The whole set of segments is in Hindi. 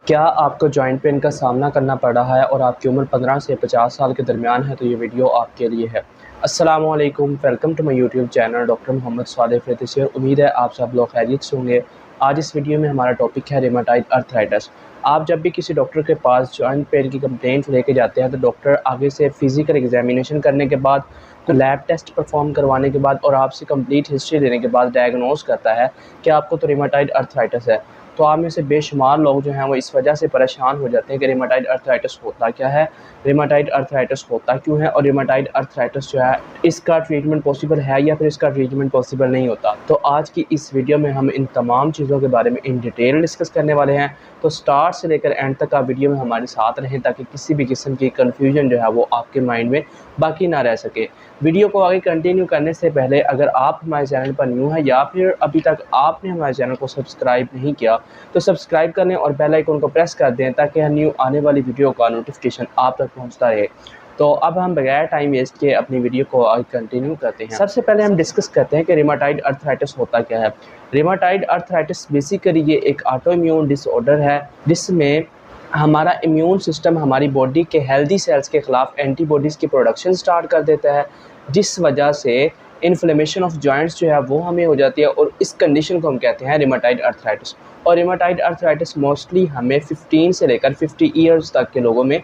क्या आपको जॉइंट पेन का सामना करना पड़ रहा है और आपकी उम्र 15 से 50 साल के दरमियान है तो ये वीडियो आपके लिए है। अस्सलामुअलैकुम, welcome to my YouTube channel doctor Mohammad Swadiq Faizi. उम्मीद है आप सब लोग खैरियत से होंगे। आज इस वीडियो में हमारा टॉपिक है रिमेटॉइड अर्थराइटिस। आप जब भी किसी डॉक्टर के पास जॉइंट पेन की कंप्लेंट लेके जाते हैं तो डॉक्टर आगे से फिजिकल एग्जामिनेशन करने के बाद, तो लैब टेस्ट परफॉर्म करवाने के बाद और आपसे कंप्लीट हिस्ट्री देने के बाद डायग्नोज करता है कि आपको तो रिमेटॉइड अर्थराइटिस है। तो आप में से बेशुमार लोग जो हैं वो इस वजह से परेशान हो जाते हैं कि रिमेटॉइड अर्थराइटिस होता क्या है, रिमेटॉइड अर्थराइटिस होता क्यों है और रिमेटॉइड अर्थराइटिस जो है इसका ट्रीटमेंट पॉसिबल है या फिर इसका ट्रीटमेंट पॉसिबल नहीं होता। तो आज की इस वीडियो में हम इन तमाम चीज़ों के बारे में इन डिटेल डिस्कस करने वाले हैं। तो स्टार्ट से लेकर एंड तक आप वीडियो में हमारे साथ रहें ताकि किसी भी किस्म की कन्फ्यूजन जो है वो आपके माइंड में बाकी ना रह सके। वीडियो को आगे कंटिन्यू करने से पहले अगर आप हमारे चैनल पर न्यू हैं या फिर अभी तक आपने हमारे चैनल को सब्सक्राइब नहीं किया तो सब्सक्राइब कर लें और बेल आइकन को प्रेस कर दें ताकि न्यू आने वाली वीडियो का नोटिफिकेशन आप तक पहुंचता रहे। तो अब हम बगैर टाइम वेस्ट के अपनी वीडियो को आगे कंटिन्यू करते हैं। सबसे पहले हम डिस्कस करते हैं कि रिमेटॉइड अर्थराइटिस होता क्या है। रिमेटॉइड अर्थराइटिस बेसिकली ये एक ऑटो इम्यून डिसऑर्डर है जिसमें हमारा इम्यून सिस्टम हमारी बॉडी के हेल्दी सेल्स के ख़िलाफ़ एंटीबॉडीज़ की प्रोडक्शन स्टार्ट कर देता है, जिस वजह से इन्फ्लेमेशन ऑफ जॉइंट्स जो है वो हमें हो जाती है और इस कंडीशन को हम कहते हैं रिमेटॉइड अर्थराइटिस। और रिमेटॉइड अर्थराइटिस मोस्टली हमें 15 से लेकर 50 ईयर्स तक के लोगों में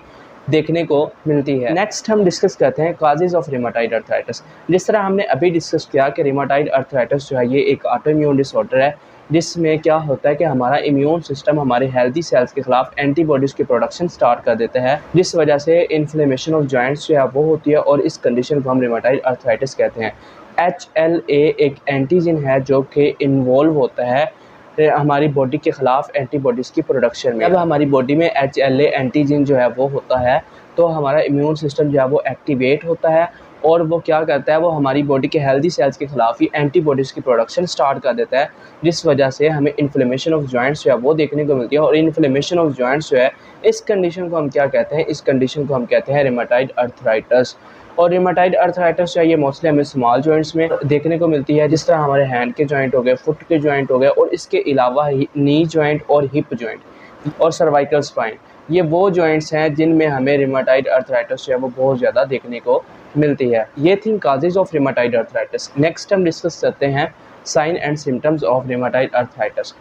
देखने को मिलती है। नेक्स्ट हम डिस्कस करते हैं काजेज़ ऑफ रिमेटॉइड अर्थराइटिस। जिस तरह हमने अभी डिस्कस किया कि रिमेटॉइड अर्थराइटिस जो है ये एक ऑटो इम्यून डिसऑर्डर है जिसमें क्या होता है कि हमारा इम्यून सिस्टम हमारे हेल्दी सेल्स के खिलाफ एंटीबॉडीज़ की प्रोडक्शन स्टार्ट कर देता है, जिस वजह से इन्फ्लेमेशन ऑफ जॉइंट्स जो है वो होती है और इस कंडीशन को हम रिमेटॉइड अर्थराइटिस कहते हैं। HLA एक एंटीजन है जो कि इन्वॉल्व होता है हमारी बॉडी के ख़िलाफ़ एंटीबॉडीज़ की प्रोडक्शन में। जब हमारी बॉडी में HLA एंटीजन जो है वो होता है तो हमारा इम्यून सिस्टम जो है वो एक्टिवेट होता है और वो क्या करता है, वो हमारी बॉडी के हेल्दी सेल्स के खिलाफ ही एंटीबॉडीज़ की प्रोडक्शन स्टार्ट कर देता है, जिस वजह से हमें इन्फ्लेमेशन ऑफ जॉइंट्स जो है वो देखने को मिलती है। और इन्फ्लेमेशन ऑफ जॉइंट्स जो है इस कंडीशन को हम क्या कहते हैं, इस कंडीशन को हम कहते हैं रिमेटॉइड अर्थराइटिस। और रिमेटॉइड अर्थराइटिस जो है ये मोस्टली हमें स्मॉल जॉइंट्स में देखने को मिलती है, जिस तरह हमारे हैंड के जॉइंट हो गए, फुट के जॉइंट हो गए और इसके अलावा नी जॉइंट और हिप जॉइंट और सर्वाइकल स्पाइन, ये वो जॉइंट्स हैं जिनमें हमें रिमेटॉइड अर्थराइटिस जो है वो बहुत ज़्यादा देखने को मिलती है। ये थी causes of rheumatoid arthritis. Next हम डिस्कस करते हैं sign and symptoms of rheumatoid arthritis.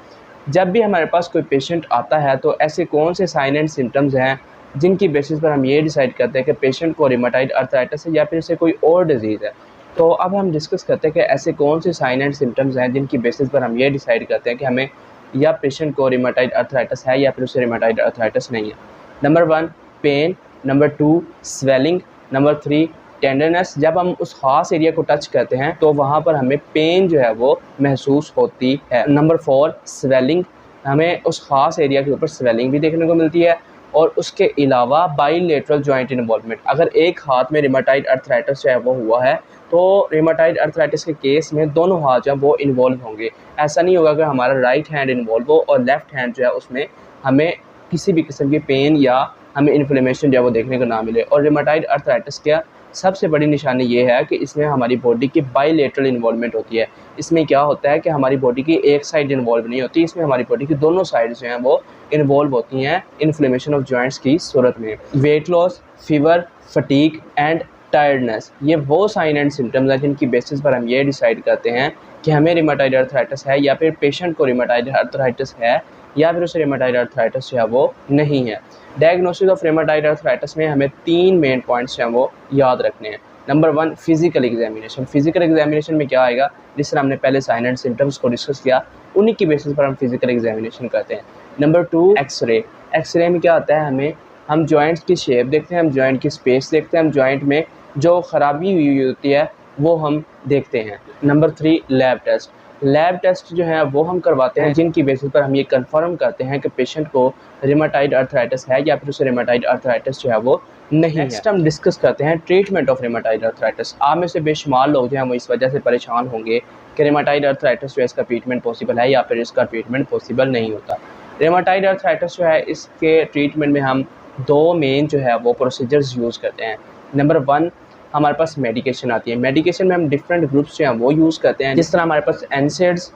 जब भी हमारे पास कोई पेशेंट आता है तो ऐसे कौन से साइन एंड सिम्टम्स हैं जिनकी बेसिस पर हम ये डिसाइड करते हैं कि पेशेंट को रिमेटॉइड अर्थराइटिस है या फिर इसे कोई और डिजीज़ है। तो अब हम डिस्कस करते हैं कि ऐसे कौन से साइन एंड सिम्टम्स हैं जिनकी बेसिस पर हम ये डिसाइड करते हैं कि हमें या पेशेंट को रिमेटॉइड अर्थराइटिस है या फिर उसे रिमेटॉइड अर्थराइटिस नहीं है। Number 1 pain, number 2 swelling, number 3 tenderness. जब हम उस ख़ास एरिया को टच करते हैं तो वहाँ पर हमें पेन जो है वो महसूस होती है। नंबर 4 स्वेलिंग, हमें उस ख़ास एरिया के ऊपर स्वेलिंग भी देखने को मिलती है। और उसके अलावा बाईलेटरल जॉइंट इन्वॉल्वमेंट, अगर एक हाथ में रिमेटॉइड अर्थराइटिस जो है वो हुआ है तो रिमेटॉइड अर्थराइटिस के केस में दोनों हाथ जो है वो इन्वॉल्व होंगे। ऐसा नहीं होगा कि हमारा राइट हैंड इन्वॉल्व हो और लेफ़्ट हैंड जो है उसमें हमें किसी भी किस्म की पेन या हमें इन्फ्लेमेशन जो है वो देखने को ना मिले। और रिमेटॉइड अर्थराइटिस का सबसे बड़ी निशानी ये है कि इसमें हमारी बॉडी की बाईलेटरल इन्वॉल्वमेंट होती है। इसमें क्या होता है कि हमारी बॉडी की एक साइड इन्वॉल्व नहीं होती, इसमें हमारी बॉडी की दोनों साइड जो हैं वो इन्वॉल्व होती हैं इन्फ्लेमेशन ऑफ जॉइंट्स की सूरत में। Weight loss, fever, fatigue and tiredness, ये वो साइन एंड सिम्टम्स हैं जिनकी बेसिस पर हम ये डिसाइड करते हैं कि हमें रिमेटॉइड अर्थराइटिस है या फिर पेशेंट को रिमेटॉइड अर्थराइटिस है या फिर उसे रिमेटॉइड अर्थराइटिस जो है वो नहीं है। डायग्नोसिस ऑफ रिमेटॉइड अर्थराइटिस में हमें 3 मेन पॉइंट्स जो हैं वो याद रखने हैं। Number 1 physical examination. Physical examination में क्या आएगा, जिस तरह हमने पहले साइन एंड सिम्टम्स को डिस्कस किया उन्हीं की बेसिस पर हम फिजिकल एग्जामिनेशन करते हैं। Number 2 x ray. एक्सरे में क्या आता है, हम जॉइंट्स की शेप देखते हैं, हम जॉइंट की स्पेस देखते हैं, हम जॉइंट में जो ख़राबी हुई होती है वो हम देखते हैं। Number 3 lab test. Lab test जो है वो हम करवाते हैं जिनकी बेसिस पर हम ये कंफर्म करते हैं कि पेशेंट को रिमेटॉइड अर्थराइटिस है या फिर उसे रिमेटॉइड अर्थराइटिस जो है वो नहीं है। नेक्स्ट हम डिस्कस करते हैं ट्रीटमेंट ऑफ रिमेटॉइड अर्थराइटिस। आप में से बेशुमार लोग जो हैं वो इस वजह से परेशान होंगे कि रिमेटॉइड अर्थराइटिस जो है इसका ट्रीटमेंट पॉसिबल है या फिर इसका ट्रीटमेंट पॉसिबल नहीं होता। रिमेटॉइड अर्थराइटिस जो है इसके ट्रीटमेंट में हम 2 मेन जो है वो प्रोसीजर्स यूज़ करते हैं। नंबर 1 हमारे पास मेडिकेशन आती है। मेडिकेशन में हम डिफरेंट ग्रुप्स जो हैं वो यूज़ करते हैं, जिस तरह हमारे पास एनसेड्स,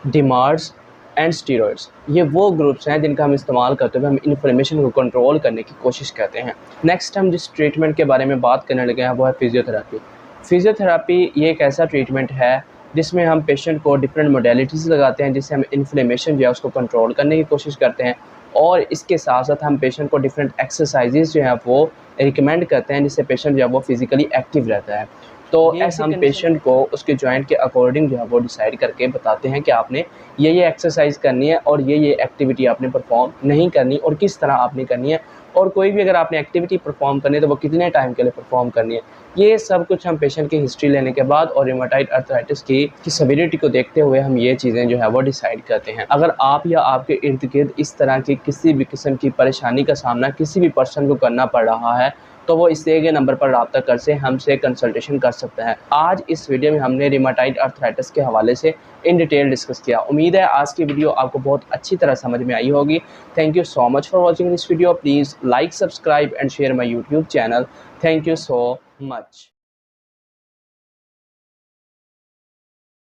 डिमार्ड्स एंड स्टीरॉइड्स। ये वो ग्रुप्स हैं जिनका हम इस्तेमाल करते हुए हम इन्फ्लेमेशन को कंट्रोल करने की कोशिश करते हैं। नेक्स्ट हम जिस ट्रीटमेंट के बारे में बात करने लगे हैं वो है फिजियोथेरेपी। फिजियोथेरेपी ये एक ऐसा ट्रीटमेंट है जिसमें हम पेशेंट को डिफरेंट मोडेलिटीज़ लगाते हैं, जिससे हम इन्फ्लेमेशन जो है उसको कंट्रोल करने की कोशिश करते हैं, और इसके साथ साथ हम पेशेंट को डिफरेंट एक्सरसाइजेज जो है वो रिकमेंड करते हैं, जिससे पेशेंट जो है वो फिज़िकली एक्टिव रहता है। तो ऐसे हम पेशेंट को उसके जॉइंट के अकॉर्डिंग जो है वो डिसाइड करके बताते हैं कि आपने ये एक्सरसाइज करनी है और ये एक्टिविटी आपने परफॉर्म नहीं करनी और किस तरह आपने करनी है, और कोई भी अगर आपने एक्टिविटी परफॉर्म करनी है तो वो कितने टाइम के लिए परफॉर्म करनी है। ये सब कुछ हम पेशेंट की हिस्ट्री लेने के बाद और रूमेटॉइड अर्थराइटिस की सेवेरिटी को देखते हुए हम ये चीज़ें जो है वो डिसाइड करते हैं। अगर आप या आपके इर्द गिर्द इस तरह की किसी भी किस्म की परेशानी का सामना किसी भी पर्सन को करना पड़ रहा है तो वो इस दिए गए नंबर पर रब्ता कर से हमसे कंसल्टेशन कर सकते हैं। आज इस वीडियो में हमने रूमेटॉइड अर्थराइटिस के हवाले से इन डिटेल डिस्कस किया। उम्मीद है आज की वीडियो आपको बहुत अच्छी तरह समझ में आई होगी। Thank you so much for watching this video. Please like, subscribe and share my YouTube channel. Thank you so much.